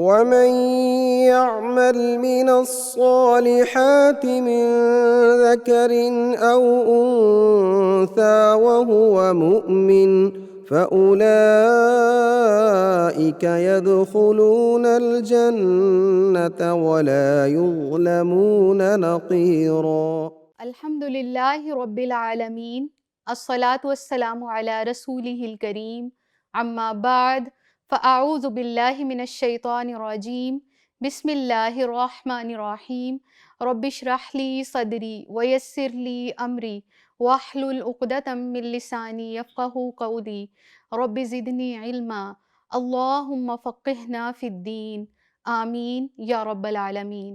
ومن يعمل من الصالحات من ذكر أو أنثى وهو مؤمن فأولئك يدخلون الجنة ولا يظلمون نقيرا۔ الحمد للہ رب العالمین، الصلاۃ والسلام علی رسولہ الکریم، اما بعد فاعوذ باللہ من الشیطان الرجیم، بسم اللہ الرحمن الرحیم، رب اشرح لی صدری ویسر لی امری واحلل عقدۃ من لسانی یفقہوا قولی، رب زدنی علما، اللہم فقہنا فی الدین، آمین یا رب العالمین۔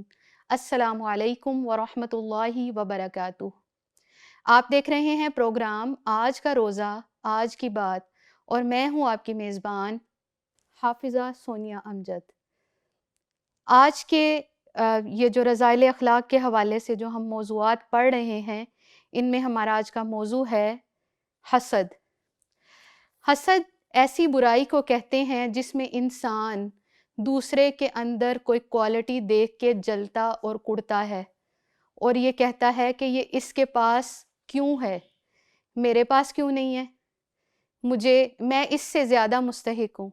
السلام علیکم ورحمۃ اللہ وبرکاتہ۔ آپ دیکھ رہے ہیں پروگرام آج کا روزہ آج کی بات، اور میں ہوں آپ کی میزبان حافظہ سونیا امجد۔ آج کے یہ جو رذائل اخلاق کے حوالے سے جو ہم موضوعات پڑھ رہے ہیں، ان میں ہمارا آج کا موضوع ہے حسد۔ حسد ایسی برائی کو کہتے ہیں جس میں انسان دوسرے کے اندر کوئی کوالٹی دیکھ کے جلتا اور کڑتا ہے، اور یہ کہتا ہے کہ یہ اس کے پاس کیوں ہے، میرے پاس کیوں نہیں ہے، میں اس سے زیادہ مستحق ہوں۔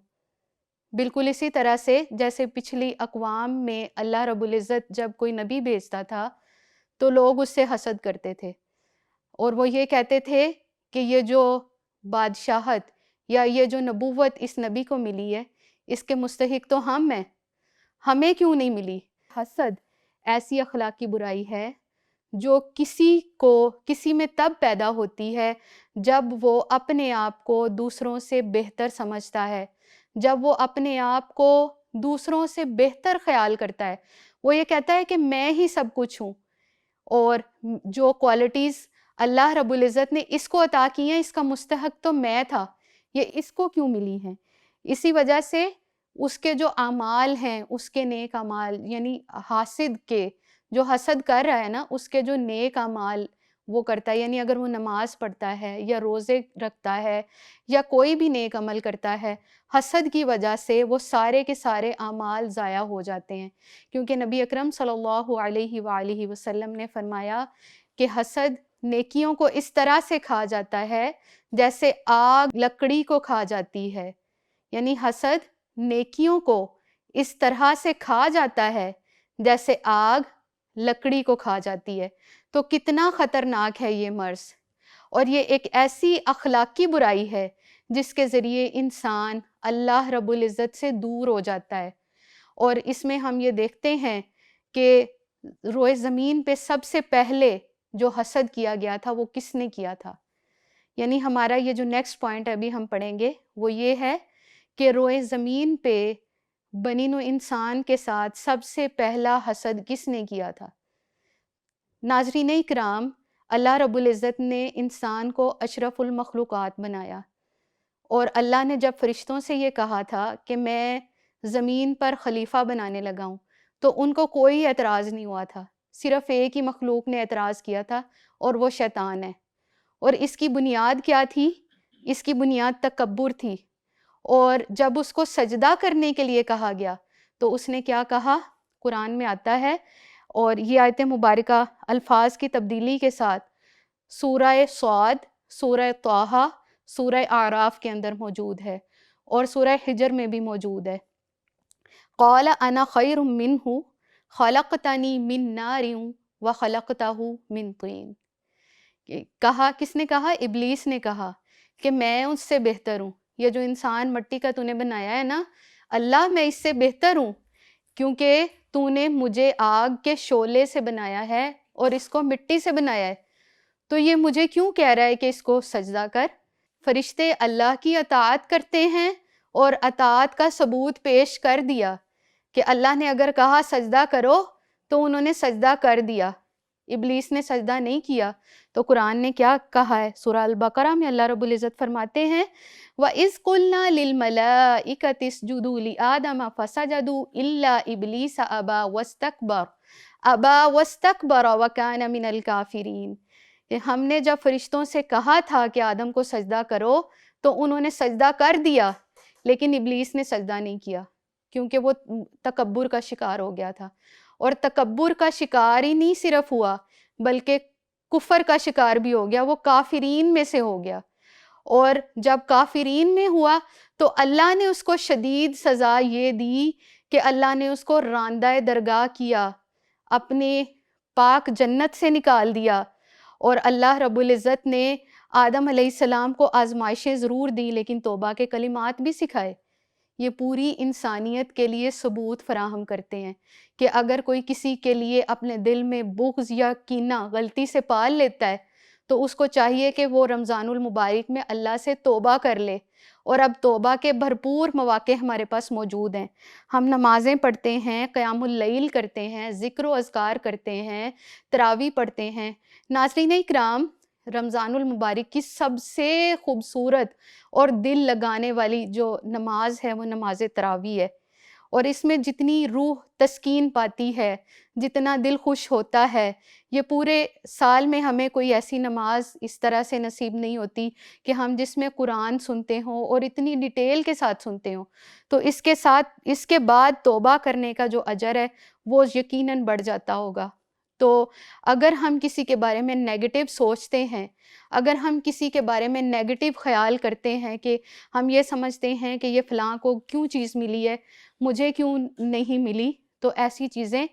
بالکل اسی طرح سے جیسے پچھلی اقوام میں اللہ رب العزت جب کوئی نبی بھیجتا تھا تو لوگ اس سے حسد کرتے تھے، اور وہ یہ کہتے تھے کہ یہ جو بادشاہت یا یہ جو نبوت اس نبی کو ملی ہے، اس کے مستحق تو ہم ہیں، ہمیں کیوں نہیں ملی۔ حسد ایسی اخلاقی برائی ہے جو کسی میں تب پیدا ہوتی ہے جب وہ اپنے آپ کو دوسروں سے بہتر سمجھتا ہے، جب وہ اپنے آپ کو دوسروں سے بہتر خیال کرتا ہے۔ وہ یہ کہتا ہے کہ میں ہی سب کچھ ہوں، اور جو کوالٹیز اللہ رب العزت نے اس کو عطا کی ہیں، اس کا مستحق تو میں تھا، یہ اس کو کیوں ملی ہیں۔ اسی وجہ سے اس کے جو اعمال ہیں، اس کے نیک اعمال، یعنی حاسد کے جو حسد کر رہا ہے نا، اس کے جو نیک اعمال وہ کرتا ہے، یعنی اگر وہ نماز پڑھتا ہے یا روزے رکھتا ہے یا کوئی بھی نیک عمل کرتا ہے، حسد کی وجہ سے وہ سارے کے سارے اعمال ضائع ہو جاتے ہیں، کیونکہ نبی اکرم صلی اللہ علیہ وآلہ وسلم نے فرمایا کہ حسد نیکیوں کو اس طرح سے کھا جاتا ہے جیسے آگ لکڑی کو کھا جاتی ہے، یعنی حسد نیکیوں کو اس طرح سے کھا جاتا ہے جیسے آگ لکڑی کو کھا جاتی ہے۔ تو کتنا خطرناک ہے یہ مرض، اور یہ ایک ایسی اخلاقی برائی ہے جس کے ذریعے انسان اللہ رب العزت سے دور ہو جاتا ہے۔ اور اس میں ہم یہ دیکھتے ہیں کہ روئے زمین پہ سب سے پہلے جو حسد کیا گیا تھا وہ کس نے کیا تھا؟ یعنی ہمارا یہ جو نیکسٹ پوائنٹ ابھی ہم پڑھیں گے وہ یہ ہے کہ روئے زمین پہ بنی نوع انسان کے ساتھ سب سے پہلا حسد کس نے کیا تھا؟ ناظرین اکرام، اللہ رب العزت نے انسان کو اشرف المخلوقات بنایا، اور اللہ نے جب فرشتوں سے یہ کہا تھا کہ میں زمین پر خلیفہ بنانے لگا ہوں، تو ان کو کوئی اعتراض نہیں ہوا تھا، صرف ایک ہی مخلوق نے اعتراض کیا تھا، اور وہ شیطان ہے۔ اور اس کی بنیاد کیا تھی؟ اس کی بنیاد تکبر تھی، اور جب اس کو سجدہ کرنے کے لیے کہا گیا تو اس نے کیا کہا؟ قرآن میں آتا ہے، اور یہ آیت مبارکہ الفاظ کی تبدیلی کے ساتھ سورہ صاد، سورہ طٰہٰ، سورہ اعراف کے اندر موجود ہے، اور سورہ حجر میں بھی موجود ہے۔ قال انا خیر منہ خلقتنی من نار وخلقتہ من طین۔ کہا، کس نے کہا؟ ابلیس نے کہا کہ میں اس سے بہتر ہوں، یہ جو انسان مٹی کا تو نے بنایا ہے نا، اللہ میں اس سے بہتر ہوں، کیونکہ تو نے مجھے آگ کے شعلے سے بنایا ہے اور اس کو مٹی سے بنایا ہے، تو یہ مجھے کیوں کہہ رہا ہے کہ اس کو سجدہ کر؟ فرشتے اللہ کی اطاعت کرتے ہیں، اور اطاعت کا ثبوت پیش کر دیا کہ اللہ نے اگر کہا سجدہ کرو تو انہوں نے سجدہ کر دیا، ابلیس نے سجدہ نہیں کیا۔ تو قرآن نے کیا کہا ہے؟ سورہ البقرہ میں اللہ رب العزت فرماتے ہیں وَإِذْ قُلْنَا لِلْمَلَائِكَةِ اسْجُدُوا لِآدَمَ فَسَجَدُوا إِلَّا إِبْلِيسَ أَبَى وَاسْتَكْبَرَ وَكَانَ مِنَ الْكَافِرِينَ۔ کہ ہم نے جب فرشتوں سے کہا تھا کہ آدم کو سجدہ کرو تو انہوں نے سجدہ کر دیا، لیکن ابلیس نے سجدہ نہیں کیا۔ کیونکہ وہ تکبر کا شکار ہو گیا تھا، اور تکبر کا شکار ہی نہیں صرف ہوا بلکہ کفر کا شکار بھی ہو گیا، وہ کافرین میں سے ہو گیا۔ اور جب کافرین میں ہوا تو اللہ نے اس کو شدید سزا یہ دی کہ اللہ نے اس کو راندہ درگاہ کیا، اپنے پاک جنت سے نکال دیا، اور اللہ رب العزت نے آدم علیہ السلام کو آزمائشیں ضرور دی لیکن توبہ کے کلمات بھی سکھائے۔ یہ پوری انسانیت کے لیے ثبوت فراہم کرتے ہیں کہ اگر کوئی کسی کے لیے اپنے دل میں بغض یا کینہ غلطی سے پال لیتا ہے تو اس کو چاہیے کہ وہ رمضان المبارک میں اللہ سے توبہ کر لے، اور اب توبہ کے بھرپور مواقع ہمارے پاس موجود ہیں۔ ہم نمازیں پڑھتے ہیں، قیام اللیل کرتے ہیں، ذکر و اذکار کرتے ہیں، تراویح پڑھتے ہیں۔ ناظرین اکرام، رمضان المبارک کی سب سے خوبصورت اور دل لگانے والی جو نماز ہے وہ نماز تراویح ہے، اور اس میں جتنی روح تسکین پاتی ہے، جتنا دل خوش ہوتا ہے، یہ پورے سال میں ہمیں کوئی ایسی نماز اس طرح سے نصیب نہیں ہوتی کہ ہم جس میں قرآن سنتے ہوں اور اتنی ڈیٹیل کے ساتھ سنتے ہوں۔ تو اس کے بعد توبہ کرنے کا جو اجر ہے وہ یقیناً بڑھ جاتا ہوگا۔ تو اگر ہم کسی کے بارے میں نیگیٹو سوچتے ہیں، اگر ہم کسی کے بارے میں نیگیٹو خیال کرتے ہیں کہ ہم یہ سمجھتے ہیں کہ یہ فلاں کو کیوں چیز ملی ہے، مجھے کیوں نہیں ملی، تو ایسی چیزیں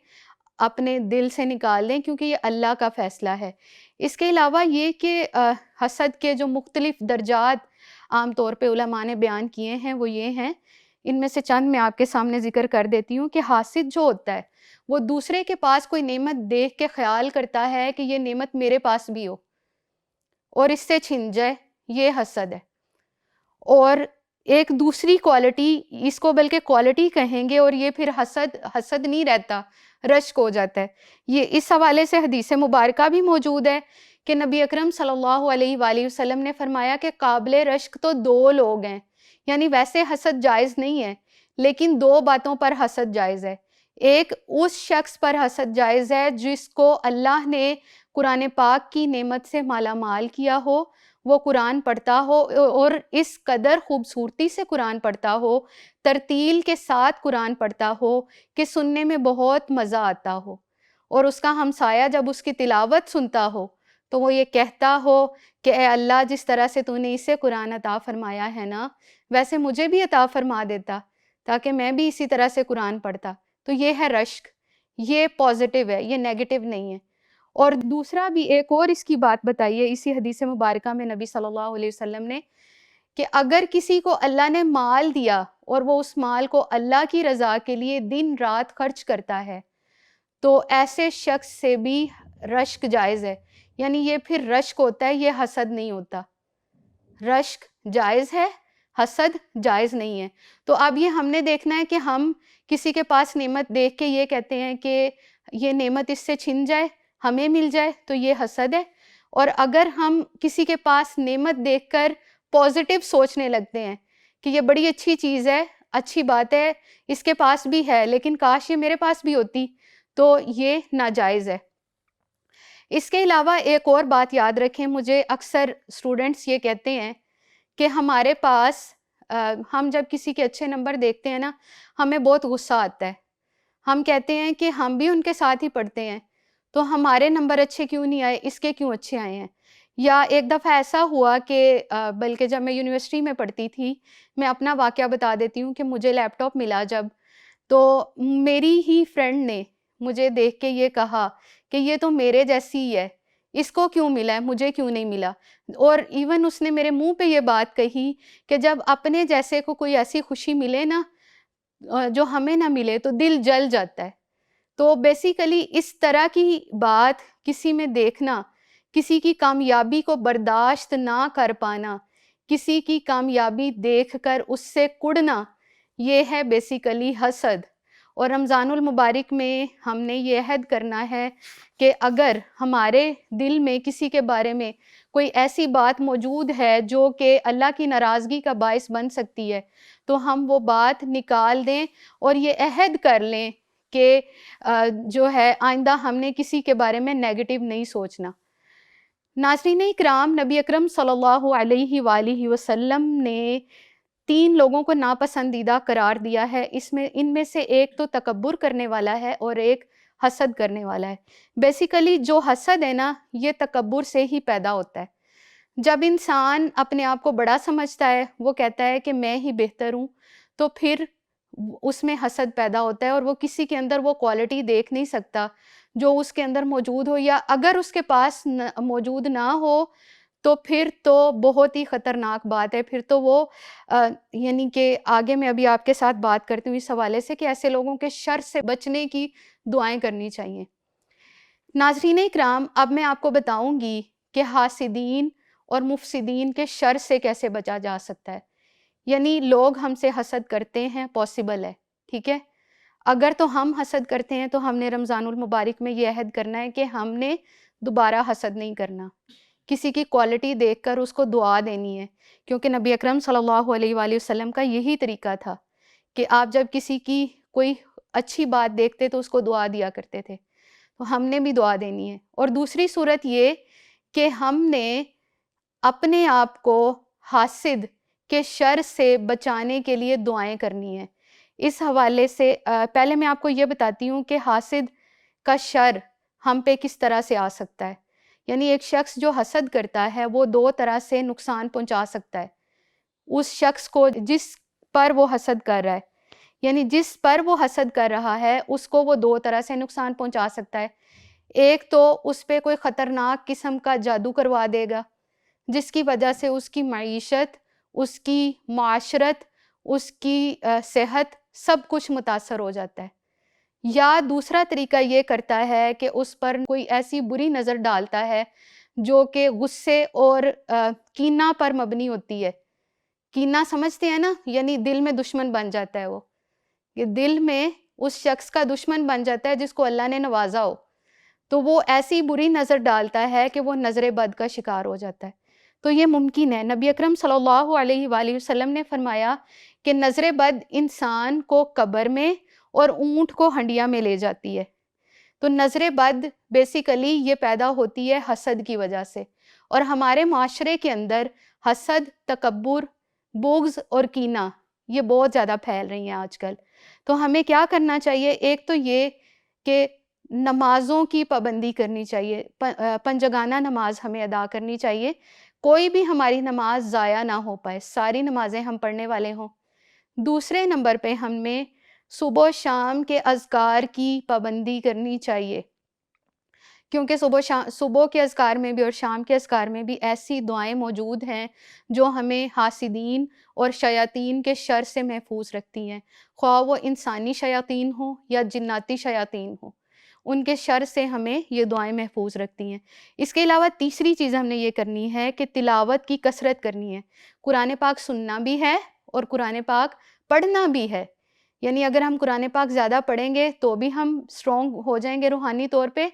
اپنے دل سے نکال دیں، کیونکہ یہ اللہ کا فیصلہ ہے۔ اس کے علاوہ یہ کہ حسد کے جو مختلف درجات عام طور پہ علماء نے بیان کیے ہیں وہ یہ ہیں، ان میں سے چند میں آپ کے سامنے ذکر کر دیتی ہوں کہ حاسد جو ہوتا ہے وہ دوسرے کے پاس کوئی نعمت دیکھ کے خیال کرتا ہے کہ یہ نعمت میرے پاس بھی ہو اور اس سے چھن جائے، یہ حسد ہے۔ اور ایک دوسری کوالٹی، اس کو بلکہ کوالٹی کہیں گے، اور یہ پھر حسد نہیں رہتا، رشک ہو جاتا ہے۔ یہ اس حوالے سے حدیث مبارکہ بھی موجود ہے کہ نبی اکرم صلی اللہ علیہ وآلہ وسلم نے فرمایا کہ قابل رشک تو دو لوگ ہیں، یعنی ویسے حسد جائز نہیں ہے لیکن دو باتوں پر حسد جائز ہے۔ ایک اس شخص پر حسد جائز ہے جس کو اللہ نے قرآن پاک کی نعمت سے مالا مال کیا ہو، وہ قرآن پڑھتا ہو اور اس قدر خوبصورتی سے قرآن پڑھتا ہو، ترتیل کے ساتھ قرآن پڑھتا ہو کہ سننے میں بہت مزہ آتا ہو، اور اس کا ہمسایہ جب اس کی تلاوت سنتا ہو تو وہ یہ کہتا ہو کہ اے اللہ، جس طرح سے تو نے اسے قرآن عطا فرمایا ہے نا، ویسے مجھے بھی عطا فرما دیتا تاکہ میں بھی اسی طرح سے قرآن پڑھتا۔ تو یہ ہے رشک، یہ پازیٹیو ہے، یہ نیگیٹو نہیں ہے۔ اور دوسرا بھی ایک اور اس کی بات بتائیے اسی حدیث مبارکہ میں نبی صلی اللہ علیہ وسلم نے، کہ اگر کسی کو اللہ نے مال دیا اور وہ اس مال کو اللہ کی رضا کے لیے دن رات خرچ کرتا ہے تو ایسے شخص سے بھی رشک جائز ہے، یعنی یہ پھر رشک ہوتا ہے، یہ حسد نہیں ہوتا۔ رشک جائز ہے، حسد جائز نہیں ہے۔ تو اب یہ ہم نے دیکھنا ہے کہ ہم کسی کے پاس نعمت دیکھ کے یہ کہتے ہیں کہ یہ نعمت اس سے چھن جائے، ہمیں مل جائے، تو یہ حسد ہے۔ اور اگر ہم کسی کے پاس نعمت دیکھ کر پازیٹیو سوچنے لگتے ہیں کہ یہ بڑی اچھی چیز ہے، اچھی بات ہے، اس کے پاس بھی ہے لیکن کاش یہ میرے پاس بھی ہوتی، تو یہ ناجائز ہے۔ اس کے علاوہ ایک اور بات یاد رکھیں، مجھے اکثر اسٹوڈنٹس یہ کہتے ہیں کہ ہمارے پاس ہم جب کسی کے اچھے نمبر دیکھتے ہیں نا، ہمیں بہت غصہ آتا ہے۔ ہم کہتے ہیں کہ ہم بھی ان کے ساتھ ہی پڑھتے ہیں تو ہمارے نمبر اچھے کیوں نہیں آئے، اس کے کیوں اچھے آئے ہیں۔ یا ایک دفعہ ایسا ہوا کہ بلکہ جب میں یونیورسٹی میں پڑھتی تھی، میں اپنا واقعہ بتا دیتی ہوں کہ مجھے لیپ ٹاپ ملا جب، تو میری ہی فرینڈ نے مجھے دیکھ کے یہ کہا کہ یہ تو میرے جیسی ہی ہے، اس کو کیوں ملا ہے، مجھے کیوں نہیں ملا۔ اور ایون اس نے میرے منہ پہ یہ بات کہی کہ جب اپنے جیسے کو کوئی ایسی خوشی ملے نا جو ہمیں نہ ملے تو دل جل جاتا ہے۔ تو بیسیکلی اس طرح کی بات کسی میں دیکھنا، کسی کی کامیابی کو برداشت نہ کر پانا، کسی کی کامیابی دیکھ کر اس سے کڑنا، یہ ہے بیسیکلی حسد۔ اور رمضان المبارک میں ہم نے یہ عہد کرنا ہے کہ اگر ہمارے دل میں کسی کے بارے میں کوئی ایسی بات موجود ہے جو کہ اللہ کی ناراضگی کا باعث بن سکتی ہے تو ہم وہ بات نکال دیں اور یہ عہد کر لیں کہ جو ہے آئندہ ہم نے کسی کے بارے میں نیگیٹو نہیں سوچنا۔ ناظرین اکرام، نبی اکرم صلی اللہ علیہ وآلہ وسلم نے 3 لوگوں کو ناپسندیدہ قرار دیا ہے، ان میں سے ایک تو تکبر کرنے والا ہے اور ایک حسد کرنے والا ہے۔ بیسیکلی جو حسد ہے نا، یہ تکبر سے ہی پیدا ہوتا ہے۔ جب انسان اپنے آپ کو بڑا سمجھتا ہے، وہ کہتا ہے کہ میں ہی بہتر ہوں، تو پھر اس میں حسد پیدا ہوتا ہے اور وہ کسی کے اندر وہ کوالٹی دیکھ نہیں سکتا جو اس کے اندر موجود ہو، یا اگر اس کے پاس موجود نہ ہو تو پھر تو بہت ہی خطرناک بات ہے۔ پھر تو وہ یعنی کہ آگے میں ابھی آپ کے ساتھ بات کرتی ہوں اس حوالے سے کہ ایسے لوگوں کے شر سے بچنے کی دعائیں کرنی چاہیے۔ ناظرین اکرام، اب میں آپ کو بتاؤں گی کہ حاسدین اور مفسدین کے شر سے کیسے بچا جا سکتا ہے۔ یعنی لوگ ہم سے حسد کرتے ہیں، پاسبل ہے، ٹھیک ہے۔ اگر تو ہم حسد کرتے ہیں تو ہم نے رمضان المبارک میں یہ عہد کرنا ہے کہ ہم نے دوبارہ حسد نہیں کرنا، کسی کی کوالٹی دیکھ کر اس کو دعا دینی ہے، کیونکہ نبی اکرم صلی اللہ علیہ وآلہ وسلم کا یہی طریقہ تھا کہ آپ جب کسی کی کوئی اچھی بات دیکھتے تو اس کو دعا دیا کرتے تھے، تو ہم نے بھی دعا دینی ہے۔ اور دوسری صورت یہ کہ ہم نے اپنے آپ کو حاسد کے شر سے بچانے کے لیے دعائیں کرنی ہیں۔ اس حوالے سے پہلے میں آپ کو یہ بتاتی ہوں کہ حاسد کا شر ہم پہ کس طرح سے آ سکتا ہے۔ یعنی ایک شخص جو حسد کرتا ہے وہ 2 طرح سے نقصان پہنچا سکتا ہے اس شخص کو جس پر وہ حسد کر رہا ہے۔ یعنی جس پر وہ حسد کر رہا ہے اس کو وہ 2 طرح سے نقصان پہنچا سکتا ہے۔ ایک تو اس پہ کوئی خطرناک قسم کا جادو کروا دے گا جس کی وجہ سے اس کی معیشت، اس کی معاشرت، اس کی صحت سب کچھ متاثر ہو جاتا ہے۔ یا دوسرا طریقہ یہ کرتا ہے کہ اس پر کوئی ایسی بری نظر ڈالتا ہے جو کہ غصے اور کینہ پر مبنی ہوتی ہے۔ کینہ سمجھتے ہیں نا، یعنی دل میں دشمن بن جاتا ہے، وہ یہ دل میں اس شخص کا دشمن بن جاتا ہے جس کو اللہ نے نوازا ہو، تو وہ ایسی بری نظر ڈالتا ہے کہ وہ نظر بد کا شکار ہو جاتا ہے۔ تو یہ ممکن ہے۔ نبی اکرم صلی اللہ علیہ وآلہ وسلم نے فرمایا کہ نظر بد انسان کو قبر میں اور اونٹ کو ہنڈیا میں لے جاتی ہے۔ تو نظر بد بیسیکلی یہ پیدا ہوتی ہے حسد کی وجہ سے، اور ہمارے معاشرے کے اندر حسد، تکبر، بغض اور کینہ یہ بہت زیادہ پھیل رہی ہیں آج کل۔ تو ہمیں کیا کرنا چاہیے؟ ایک تو یہ کہ نمازوں کی پابندی کرنی چاہیے، پنجگانہ نماز ہمیں ادا کرنی چاہیے، کوئی بھی ہماری نماز ضائع نہ ہو پائے، ساری نمازیں ہم پڑھنے والے ہوں۔ دوسرے نمبر پہ ہمیں صبح و شام کے اذکار کی پابندی کرنی چاہیے، کیونکہ صبح کے اذکار میں بھی اور شام کے اذکار میں بھی ایسی دعائیں موجود ہیں جو ہمیں حاسدین اور شیاطین کے شر سے محفوظ رکھتی ہیں، خواہ وہ انسانی شیاطین ہوں یا جناتی شیاطین ہوں، ان کے شر سے ہمیں یہ دعائیں محفوظ رکھتی ہیں۔ اس کے علاوہ تیسری چیز ہم نے یہ کرنی ہے کہ تلاوت کی کثرت کرنی ہے، قرآن پاک سننا بھی ہے اور قرآن پاک پڑھنا بھی ہے۔ یعنی اگر ہم قرآن پاک زیادہ پڑھیں گے تو بھی ہم اسٹرانگ ہو جائیں گے روحانی طور پہ،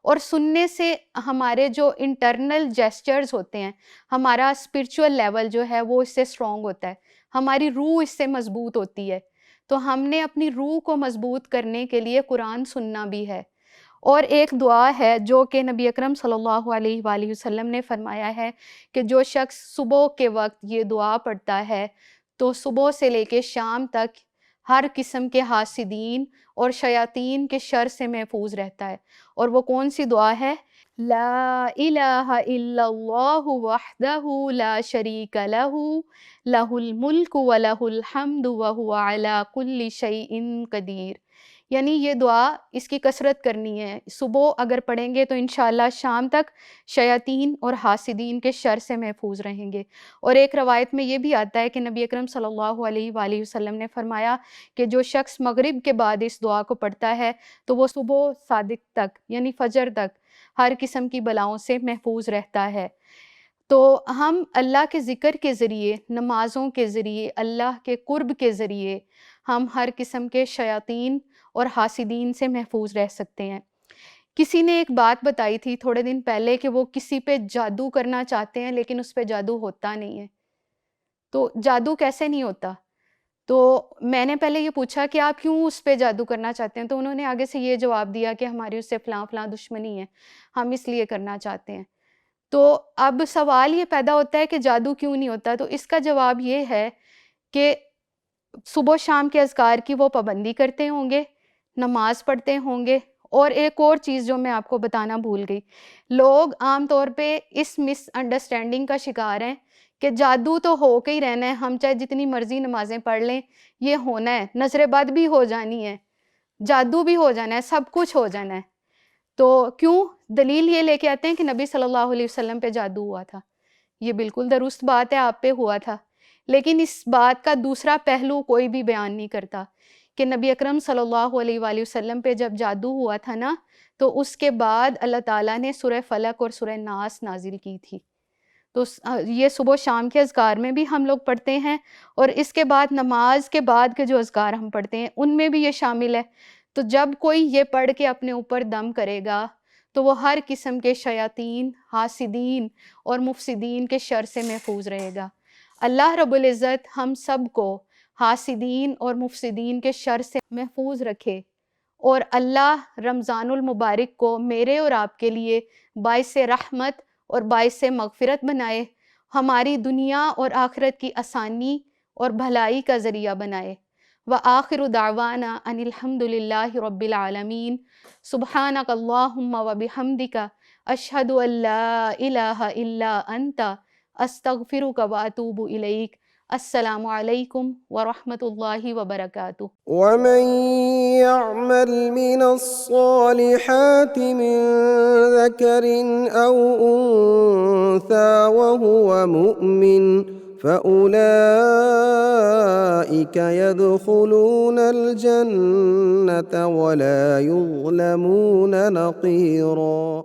اور سننے سے ہمارے جو انٹرنل جیسچرز ہوتے ہیں، ہمارا اسپرچول لیول جو ہے وہ اس سے اسٹرانگ ہوتا ہے، ہماری روح اس سے مضبوط ہوتی ہے۔ تو ہم نے اپنی روح کو مضبوط کرنے کے لیے قرآن سننا بھی ہے۔ اور ایک دعا ہے جو کہ نبی اکرم صلی اللہ علیہ وآلہ وسلم نے فرمایا ہے کہ جو شخص صبح کے وقت یہ دعا پڑھتا ہے تو صبح سے لے کے شام تک ہر قسم کے حاسدین اور شیاطین کے شر سے محفوظ رہتا ہے۔ اور وہ کون سی دعا ہے؟ لا الہ الا اللہ وحدہ لا شریک لہ لہ الملک ولہ الحمد وہو علی کل شیء قدیر۔ یعنی یہ دعا اس کی کثرت کرنی ہے، صبح اگر پڑھیں گے تو انشاءاللہ شام تک شیاطین اور حاسدین کے شر سے محفوظ رہیں گے۔ اور ایک روایت میں یہ بھی آتا ہے کہ نبی اکرم صلی اللہ علیہ وآلہ وسلم نے فرمایا کہ جو شخص مغرب کے بعد اس دعا کو پڑھتا ہے تو وہ صبح صادق تک یعنی فجر تک ہر قسم کی بلاؤں سے محفوظ رہتا ہے۔ تو ہم اللہ کے ذکر کے ذریعے، نمازوں کے ذریعے، اللہ کے قرب کے ذریعے ہم ہر قسم کے شیاطین اور حاسدین سے محفوظ رہ سکتے ہیں۔ کسی نے ایک بات بتائی تھی تھوڑے دن پہلے کہ وہ کسی پہ جادو کرنا چاہتے ہیں لیکن اس پہ جادو ہوتا نہیں ہے۔ تو جادو کیسے نہیں ہوتا؟ تو میں نے پہلے یہ پوچھا کہ آپ کیوں اس پہ جادو کرنا چاہتے ہیں، تو انہوں نے آگے سے یہ جواب دیا کہ ہماری اس سے فلاں فلاں دشمنی ہے، ہم اس لیے کرنا چاہتے ہیں۔ تو اب سوال یہ پیدا ہوتا ہے کہ جادو کیوں نہیں ہوتا؟ تو اس کا جواب یہ ہے کہ صبح و شام کے اذکار کی وہ پابندی کرتے ہوں گے، نماز پڑھتے ہوں گے. اور ایک اور چیز جو میں آپ کو بتانا بھول گئی، لوگ عام طور پہ اس مس انڈرسٹینڈنگ کا شکار ہیں کہ جادو تو ہو کے ہی رہنا ہے، ہم چاہے جتنی مرضی نمازیں پڑھ لیں یہ ہونا ہے، نظر بد بھی ہو جانی ہے، جادو بھی ہو جانا ہے، سب کچھ ہو جانا ہے. تو کیوں؟ دلیل یہ لے کے آتے ہیں کہ نبی صلی اللہ علیہ وسلم پہ جادو ہوا تھا. یہ بالکل درست بات ہے، آپ پہ ہوا تھا، لیکن اس بات کا دوسرا پہلو کوئی بھی بیان نہیں کرتا کہ نبی اکرم صلی اللہ علیہ وآلہ وسلم پہ جب جادو ہوا تھا نا، تو اس کے بعد اللہ تعالیٰ نے سورہ فلق اور سورہ ناس نازل کی تھی. تو یہ صبح و شام کے اذکار میں بھی ہم لوگ پڑھتے ہیں، اور اس کے بعد نماز کے بعد کے جو اذکار ہم پڑھتے ہیں ان میں بھی یہ شامل ہے. تو جب کوئی یہ پڑھ کے اپنے اوپر دم کرے گا تو وہ ہر قسم کے شیاطین، حاسدین اور مفسدین کے شر سے محفوظ رہے گا. اللہ رب العزت ہم سب کو حاسدین اور مفسدین کے شر سے محفوظ رکھے، اور اللہ رمضان المبارک کو میرے اور آپ کے لیے باعث رحمت اور باعث مغفرت بنائے، ہماری دنیا اور آخرت کی آسانی اور بھلائی کا ذریعہ بنائے. وآخر دعوانا ان الحمد للہ رب العالمین. سبحانک اللہم وبحمدک اشہد ان لا الہ الا انت استغفرک واتوب الیک. السلام علیکم ورحمۃ اللہ وبرکاتہ. ومن يعمل من الصالحات من ذكر أو أنثى وهو مؤمن فأولئك يدخلون الجنة ولا يظلمون نقيرا.